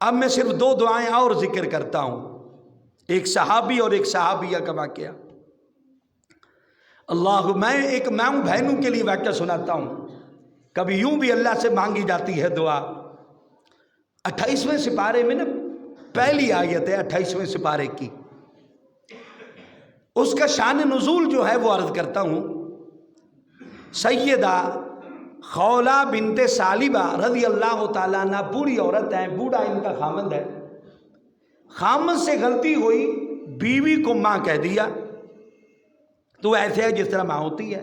اب میں صرف دو دعائیں اور ذکر کرتا ہوں، ایک صحابی اور ایک صحابیہ کا واقعہ۔ میں بہنوں کے لیے واقعہ سناتا ہوں، کبھی یوں بھی اللہ سے مانگی جاتی ہے دعا۔ 28ویں سپارے میں نا پہلی آیت ہے 28ویں سپارے کی، اس کا شان نزول جو ہے وہ عرض کرتا ہوں۔ سیدہ خولہ بنت ثعلبہ رضی اللہ تعالیٰ عنہ بوڑھی عورت ہیں، بوڑھا ان کا خامند ہے، خامند سے غلطی ہوئی، بیوی کو ماں کہہ دیا، تو ایسے ہے جس طرح ماں ہوتی ہے۔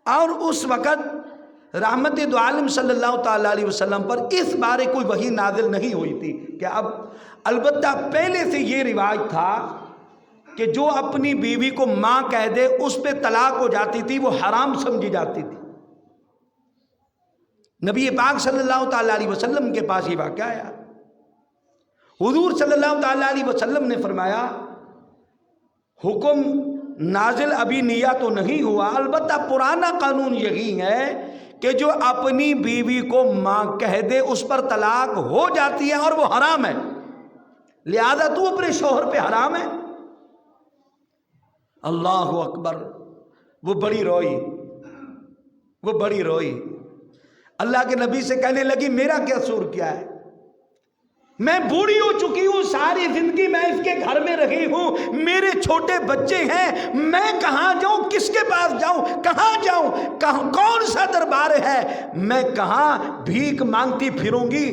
اور اس وقت رحمت دو عالم صلی اللہ تعالیٰ علیہ وسلم پر اس بارے کوئی وحی نازل نہیں ہوئی تھی کہ اب، البتہ پہلے سے یہ رواج تھا کہ جو اپنی بیوی کو ماں کہہ دے اس پہ طلاق ہو جاتی تھی، وہ حرام سمجھی جاتی تھی۔ نبی پاک صلی اللہ تعالیٰ علیہ وسلم کے پاس یہ واقعہ آیا، حضور صلی اللہ تعالیٰ علیہ وسلم نے فرمایا حکم نازل ابھی نیا تو نہیں ہوا، البتہ پرانا قانون یہی ہے کہ جو اپنی بیوی کو ماں کہہ دے اس پر طلاق ہو جاتی ہے اور وہ حرام ہے، لہذا تو اپنے شوہر پہ حرام ہے۔ اللہ اکبر، وہ بڑی روئی، اللہ کے نبی سے کہنے لگی میرا کیا قصور کیا ہے، میں بوڑھی ہو چکی ہوں، ساری زندگی میں اس کے گھر میں رہی ہوں، میرے چھوٹے بچے ہیں، میں کہاں جاؤں، کس کے پاس جاؤں، کہاں جاؤں، کون سا دربار ہے، میں کہاں بھیک مانگتی پھروں گی،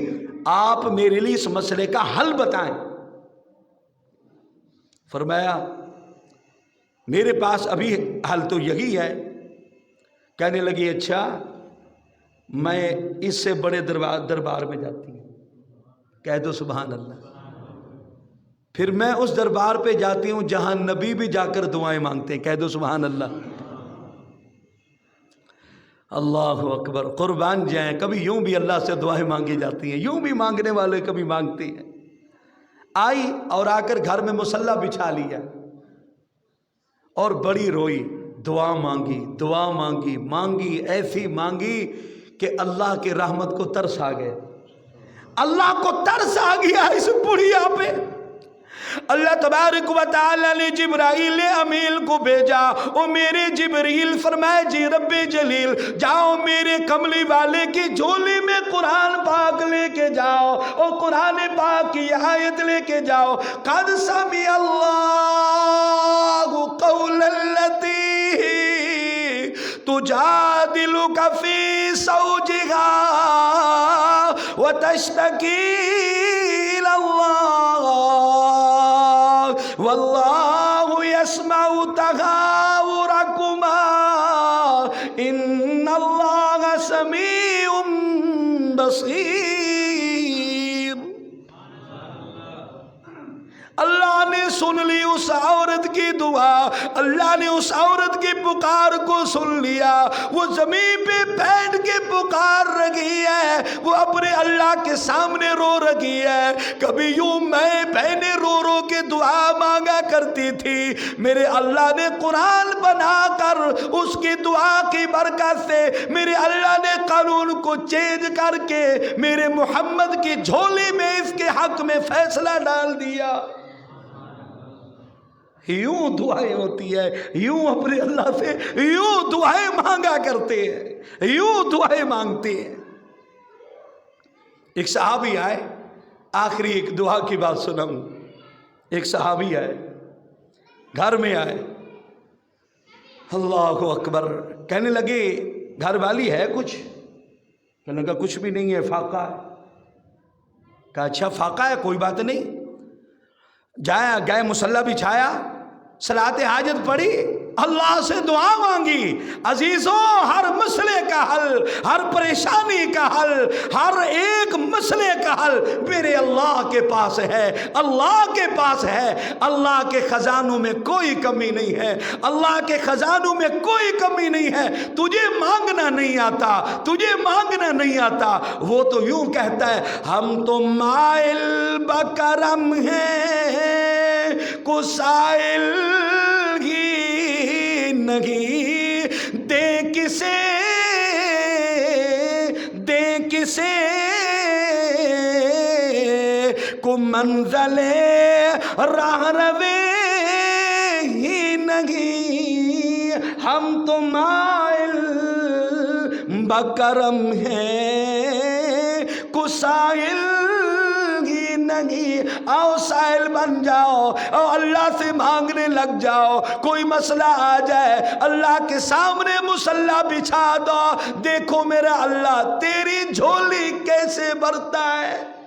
آپ میرے لیے اس مسئلے کا حل بتائیں۔ فرمایا میرے پاس ابھی حل تو یہی ہے۔ کہنے لگی اچھا، میں اس سے بڑے دربار میں جاتی ہوں، کہہ دو سبحان اللہ، پھر میں اس دربار پہ جاتی ہوں جہاں نبی بھی جا کر دعائیں مانگتے ہیں، کہہ دو سبحان اللہ۔ اللہ اکبر، قربان جائیں، کبھی یوں بھی اللہ سے دعائیں مانگی جاتی ہیں، یوں بھی مانگنے والے کبھی مانگتے ہیں۔ آئی اور آ کر گھر میں مصلی بچھا لیا اور بڑی روئی، دعا مانگی، ایسی مانگی کہ اللہ کی رحمت کو ترس آ گئے، اللہ کو ترس آ گیا اس بڑھیا پہ۔ اللہ تبارک و تعالی نے جبرائیل امین کو بھیجا، او میرے جبریل، فرمائے جی رب جلیل جاؤ میرے کملی والے کی جھولی میں قرآن پاک لے کے جاؤ، او قرآن پاک کی آیت لے کے جاؤ، قد سمع اللہ قول التی تجادلک فی زوجہا وتشتکی الی اللہ واللہ یسمع تغاورکما ان اللہ سمیع بصیر۔ اللہ نے سن لی اس عورت کی دعا، اللہ نے اس عورت کی پکار کو سن لیا، وہ زمین پہ بیٹھ کے پکار رہی ہے، وہ اپنے اللہ کے سامنے رو رہی ہے۔ کبھی یوں میں بہنیں رو رو کے دعا مانگا کرتی تھی، میرے اللہ نے قرآن بنا کر اس کی دعا کی برکت سے میرے اللہ نے قانون کو چینج کر کے میرے محمد کی جھولی میں اس کے حق میں فیصلہ ڈال دیا۔ یوں دعائیں ہوتی ہے، یوں اپنے اللہ سے یوں دعائیں مانگا کرتے ہیں، یوں دعائیں مانگتے ہیں۔ ایک صحابی آئے، آخری ایک دعا کی بات سناؤں، ایک صحابی آئے، گھر میں آئے، اللہ اکبر، کہنے لگے گھر والی ہے کچھ؟ کہنے لگا کچھ بھی نہیں ہے، فاقہ ہے۔ کہا اچھا فاقہ ہے، کوئی بات نہیں۔ گئے مصلی بچھایا، صلاۃ حاجت پڑھی، اللہ سے دعا مانگی۔ عزیزوں، ہر مسئلے کا حل، ہر پریشانی کا حل، ہر ایک مسئلے کا حل میرے اللہ کے پاس ہے، اللہ کے پاس ہے۔ اللہ کے خزانوں میں کوئی کمی نہیں ہے، اللہ کے خزانوں میں کوئی کمی نہیں ہے۔ تجھے مانگنا نہیں آتا، تجھے مانگنا نہیں آتا، وہ تو یوں کہتا ہے ہم تو مائل بکرم ہیں کو سائل ہی نہیں، دے کسے کو منزلے راہ روے ہی نہیں، ہم تو مائل بکرم ہیں کو سائل ہی نہیں۔ آؤ سائل بن جاؤ، اور اللہ سے مانگنے لگ جاؤ۔ کوئی مسئلہ آ جائے اللہ کے سامنے مصلی بچھا دو، دیکھو میرا اللہ تیری جھولی کیسے بھرتا ہے۔